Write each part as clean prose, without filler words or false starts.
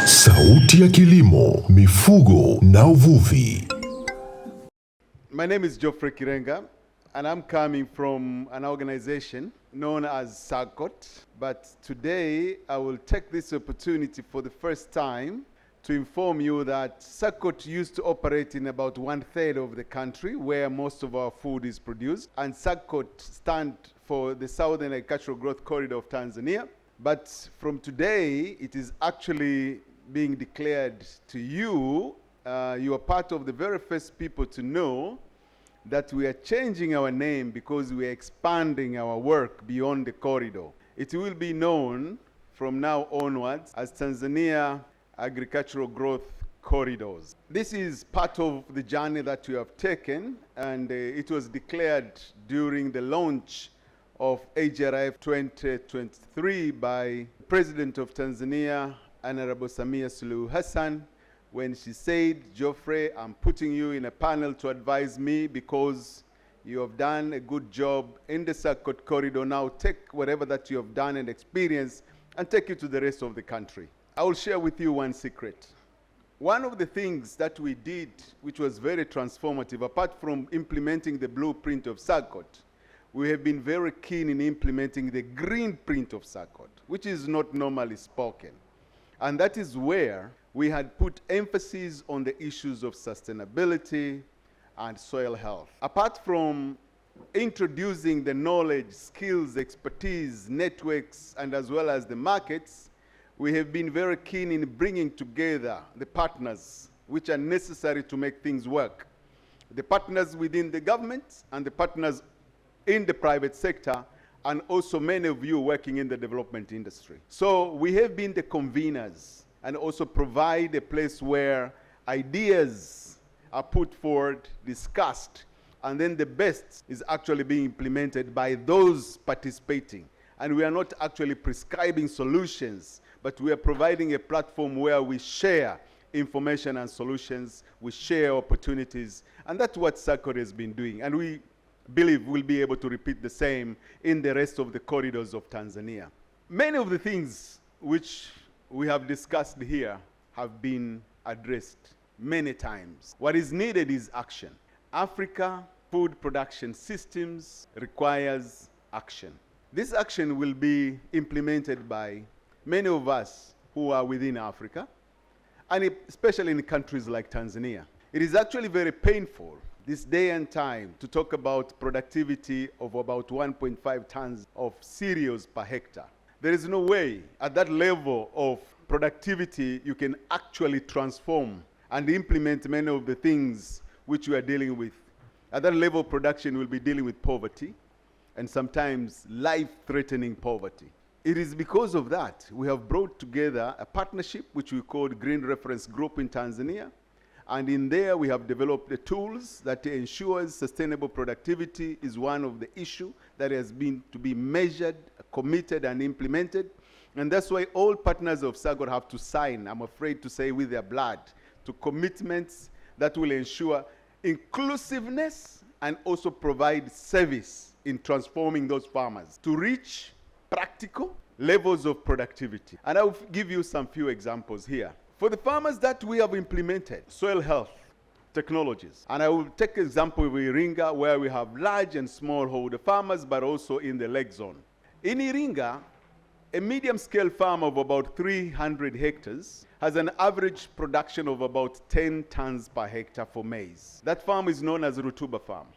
Sauti ya kilimo, mifugo na uvuvi. My name is Geofrey Kirenga, and I'm coming from an organization known as Sagcot. But today I will take this opportunity for the first time to inform you that Sagcot used to operate in about 1/3 of the country where most of our food is produced. And Sagcot stands for the Southern Agricultural Growth Corridor of Tanzania. But from today, it is actually being declared to you. You are part of the very first people to know that we are changing our name because we are expanding our work beyond the corridor. It will be known from now onwards as Tanzania Agricultural Growth Corridors. This is part of the journey that we have taken, and it was declared during the launch of AGRF 2023 by President of Tanzania, Honorable Samia Suluhu Hassan, when she said, Geoffrey, I'm putting you in a panel to advise me because you have done a good job in the Sagcot corridor. Now take whatever that you have done and experience and take it to the rest of the country. I will share with you one secret. One of the things that we did, which was very transformative, apart from implementing the blueprint of Sagcot, we have been very keen in implementing the green print of Sagcot, which is not normally spoken. And that is where we had put emphasis on the issues of sustainability and soil health. Apart from introducing the knowledge, skills, expertise, networks, and as well as the markets, we have been very keen in bringing together the partners which are necessary to make things work. The partners within the government and the partners in the private sector, and also many of you working in the development industry. So we have been the conveners and also provide a place where ideas are put forward, discussed, and then the best is actually being implemented by those participating. And we are not actually prescribing solutions, but we are providing a platform where we share information and solutions, we share opportunities, and that's what Sagcot has been doing. And we believe we'll be able to repeat the same in the rest of the corridors of Tanzania. Many of the things which we have discussed here have been addressed many times. What is needed is action. Africa food production systems requires action. This action will be implemented by many of us who are within Africa, and especially in countries like Tanzania. It is actually very painful this day and time to talk about productivity of about 1.5 tons of cereals per hectare. There is no way at that level of productivity you can actually transform and implement many of the things which we are dealing with. At that level of production, we'll be dealing with poverty and sometimes life-threatening poverty. It is because of that we have brought together a partnership which we call Green Reference Group in Tanzania. And in there, we have developed the tools that ensures sustainable productivity is one of the issues that has been to be measured, committed, and implemented. And that's why all partners of Sagcot have to sign, I'm afraid to say with their blood, to commitments that will ensure inclusiveness and also provide service in transforming those farmers to reach practical levels of productivity. And I will give you some few examples here. For the farmers that we have implemented soil health technologies, and I will take example of Iringa, where we have large and smallholder farmers, but also in the lake zone. In Iringa, a medium-scale farm of about 300 hectares has an average production of about 10 tons per hectare for maize. That farm is known as Rutuba Farm.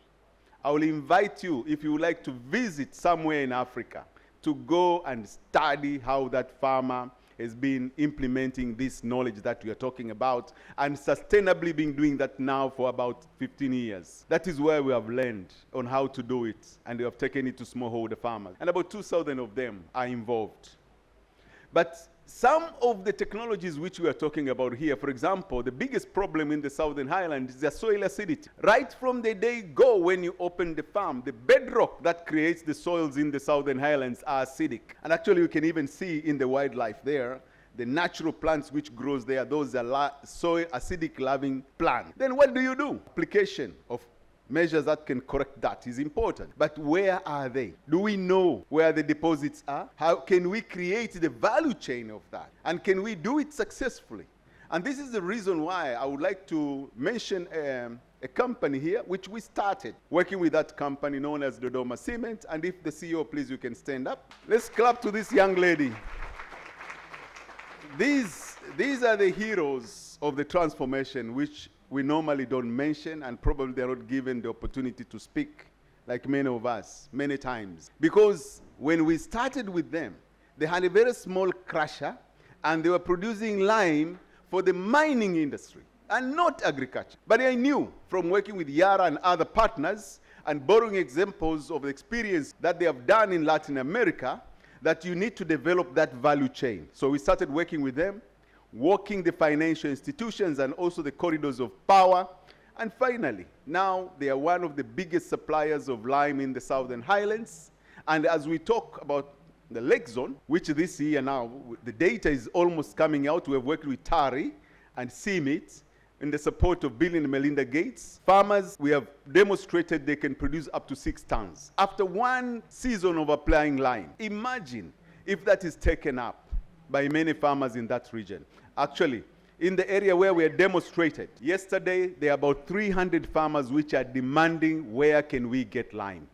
I will invite you, if you would like to visit somewhere in Africa, to go and study how that farmer has been implementing this knowledge that we are talking about and sustainably been doing that now for about 15 years. That is where we have learned on how to do it, and we have taken it to smallholder farmers. And about 2,000 of them are involved. But some of the technologies which we are talking about here, for example, the biggest problem in the Southern Highlands is the soil acidity. Right from the day go when you open the farm, the bedrock that creates the soils in the Southern Highlands are acidic. And actually you can even see in the wildlife there, the natural plants which grows there, those are soil acidic loving plants. Then what do? Application of measures that can correct that is important. But where are they? Do we know where the deposits are? How can we create the value chain of that? And can we do it successfully? And this is the reason why I would like to mention a company here, which we started working with that company known as Dodoma Cement. And if the CEO, please, you can stand up. Let's clap to this young lady. These are the heroes of the transformation, which we normally don't mention, and probably they're not given the opportunity to speak like many of us, many times. Because when we started with them, they had a very small crusher, and they were producing lime for the mining industry, and not agriculture. But I knew from working with Yara and other partners, and borrowing examples of the experience that they have done in Latin America, that you need to develop that value chain. So we started working with them, walking the financial institutions and also the corridors of power. And finally, now they are one of the biggest suppliers of lime in the Southern Highlands. And as we talk about the Lake Zone, which this year now, the data is almost coming out. We have worked with TARI and CMIT in the support of Bill and Melinda Gates. Farmers, we have demonstrated they can produce up to 6 tons after 1 season of applying lime. Imagine if that is taken up by many farmers in that region. Actually, in the area where we are demonstrated, yesterday there are about 300 farmers which are demanding, where can we get lime?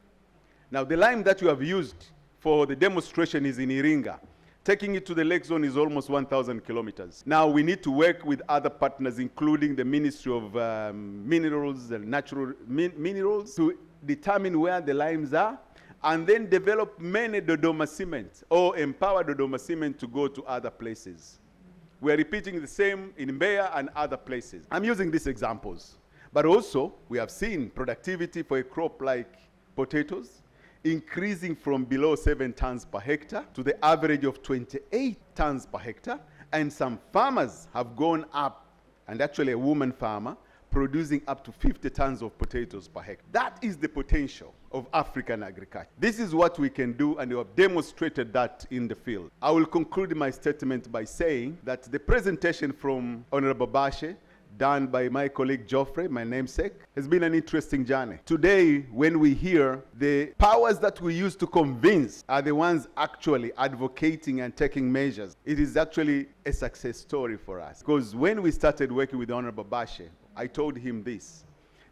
Now, the lime that you have used for the demonstration is in Iringa. Taking it to the Lake Zone is almost 1,000 kilometers. Now we need to work with other partners, including the Ministry of Minerals and Natural Minerals, to determine where the limes are, and then develop many Dodoma cement, or empower Dodoma cement to go to other places. We are repeating the same in Mbeya and other places. I'm using these examples. But also, we have seen productivity for a crop like potatoes increasing from below 7 tons per hectare to the average of 28 tons per hectare. And some farmers have gone up, and actually a woman farmer, producing up to 50 tons of potatoes per hectare. That is the potential of African agriculture. This is what we can do, and we have demonstrated that in the field. I will conclude my statement by saying that the presentation from Honorable Bashe, done by my colleague Geofrey, my namesake, has been an interesting journey. Today, when we hear the powers that we use to convince are the ones actually advocating and taking measures, it is actually a success story for us. Because when we started working with Honorable Bashe, I told him this: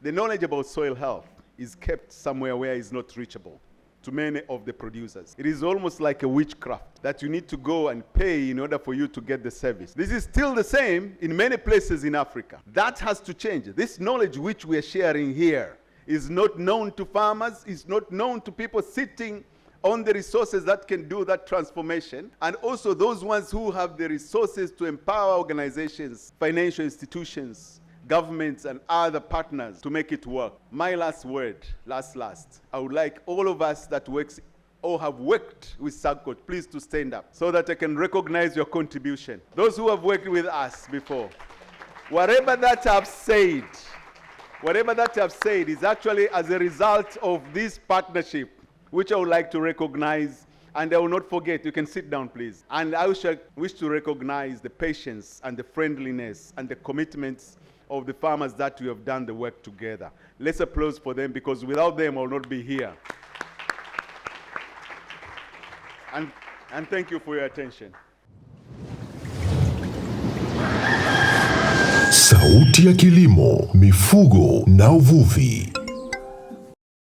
the knowledge about soil health is kept somewhere where it's not reachable to many of the producers. It is almost like a witchcraft that you need to go and pay in order for you to get the service. This is still the same in many places in Africa. That has to change. This knowledge which we are sharing here is not known to farmers, is not known to people sitting on the resources that can do that transformation, and also those ones who have the resources to empower organizations, financial institutions, governments and other partners to make it work. My last word, last, I would like all of us that works or have worked with Sagcot, please to stand up so that I can recognize your contribution. Those who have worked with us before. Whatever that I've said is actually as a result of this partnership, which I would like to recognize. And I will not forget, you can sit down please. And I wish to recognize the patience and the friendliness and the commitments of the farmers that we have done the work together. Let's applause for them, because without them I will not be here. And thank you for your attention. Sauti ya Kilimo, Mifugo na Uvuvi.